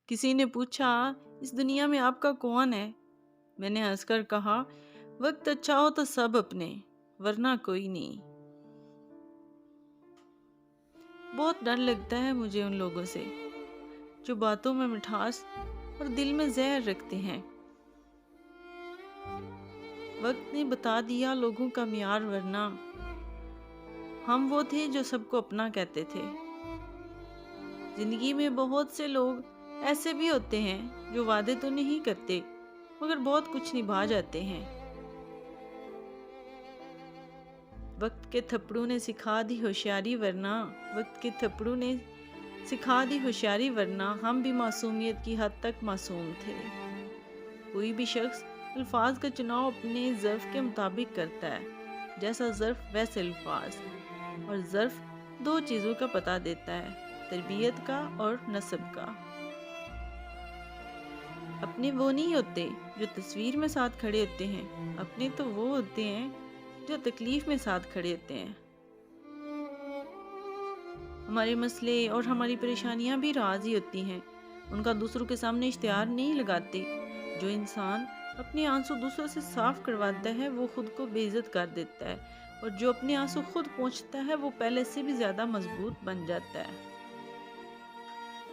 کسی نے پوچھا اس دنیا میں آپ کا کون ہے؟ میں نے ہنس کر کہا وقت اچھا ہو تو سب اپنے، ورنہ کوئی نہیں۔ بہت ڈر لگتا ہے مجھے ان لوگوں سے جو باتوں میں مٹھاس اور دل میں زہر رکھتے ہیں۔ وقت نے بتا دیا لوگوں کا معیار، ورنہ ہم وہ تھے جو سب کو اپنا کہتے تھے۔ زندگی میں بہت سے لوگ ایسے بھی ہوتے ہیں جو وعدے تو نہیں کرتے مگر بہت کچھ نبھا جاتے ہیں۔ وقت کے تھپڑوں نے سکھا دی ہوشیاری، ورنہ ہم بھی معصومیت کی حد تک معصوم تھے۔ کوئی بھی شخص الفاظ کا چناؤ اپنے ظرف کے مطابق کرتا ہے، جیسا ظرف ویسے الفاظ، اور ظرف دو چیزوں کا پتہ دیتا ہے، تربیت کا اور نسب کا۔ اپنے وہ نہیں ہوتے جو تصویر میں ساتھ کھڑے ہوتے ہیں، اپنے تو وہ ہوتے ہیں جو تکلیف میں ساتھ کھڑے ہوتے ہیں۔ ہمارے مسئلے اور ہماری پریشانیاں بھی راز ہی ہوتی ہیں، ان کا دوسروں کے سامنے اشتہار نہیں لگاتے۔ جو انسان اپنے آنسو دوسروں سے صاف کرواتا ہے وہ خود کو بے عزت کر دیتا ہے، اور جو اپنے آنسو خود پہنچتا ہے وہ پہلے سے بھی زیادہ مضبوط بن جاتا ہے۔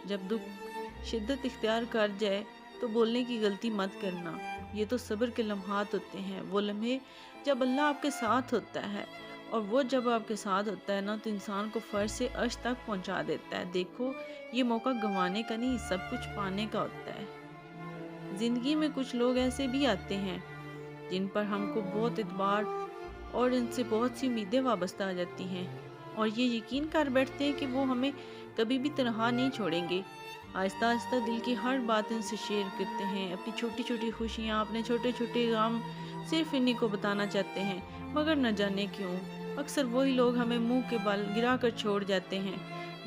جب دکھ شدت اختیار کر جائے تو بولنے کی غلطی مت کرنا۔ یہ تو صبر کے لمحات ہوتے ہیں، وہ لمحے جب اللہ آپ کے ساتھ ہوتا ہے، اور وہ جب آپ کے ساتھ ہوتا ہے نا تو انسان کو فرش سے عرش تک پہنچا دیتا ہے۔ دیکھو یہ موقع گنوانے کا نہیں، سب کچھ پانے کا ہوتا ہے۔ زندگی میں کچھ لوگ ایسے بھی آتے ہیں جن پر ہم کو بہت اعتبار اور ان سے بہت سی امیدیں وابستہ آ جاتی ہیں، اور یہ یقین کر بیٹھتے ہیں کہ وہ ہمیں کبھی بھی تنہا نہیں چھوڑیں گے۔ آہستہ آہستہ دل کی ہر بات ان سے شیئر کرتے ہیں، اپنی چھوٹی چھوٹی خوشیاں، اپنے چھوٹے چھوٹے غم صرف انہیں کو بتانا چاہتے ہیں، مگر نہ جانے کیوں اکثر وہی لوگ ہمیں منہ کے بل گرا کر چھوڑ جاتے ہیں۔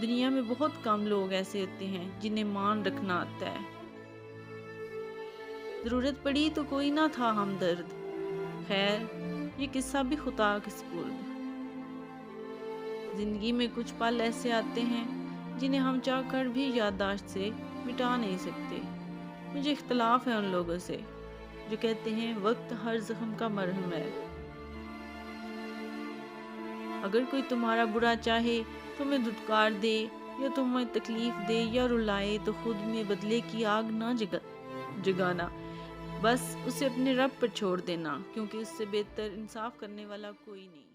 دنیا میں بہت کم لوگ ایسے ہوتے ہیں جنہیں مان رکھنا آتا ہے۔ ضرورت پڑی تو کوئی نہ تھا ہمدرد، خیر یہ قصہ بھی خدا کے سپرد۔ زندگی میں کچھ پل ایسے آتے ہیں جنہیں ہم چاہ کر بھی یادداشت سے مٹا نہیں سکتے۔ مجھے اختلاف ہے ان لوگوں سے جو کہتے ہیں وقت ہر زخم کا مرہم ہے۔ اگر کوئی تمہارا برا چاہے، تمہیں دھتکار دے یا تمہیں تکلیف دے یا رلائے تو خود میں بدلے کی آگ نہ جگانا، بس اسے اپنے رب پر چھوڑ دینا، کیونکہ اس سے بہتر انصاف کرنے والا کوئی نہیں۔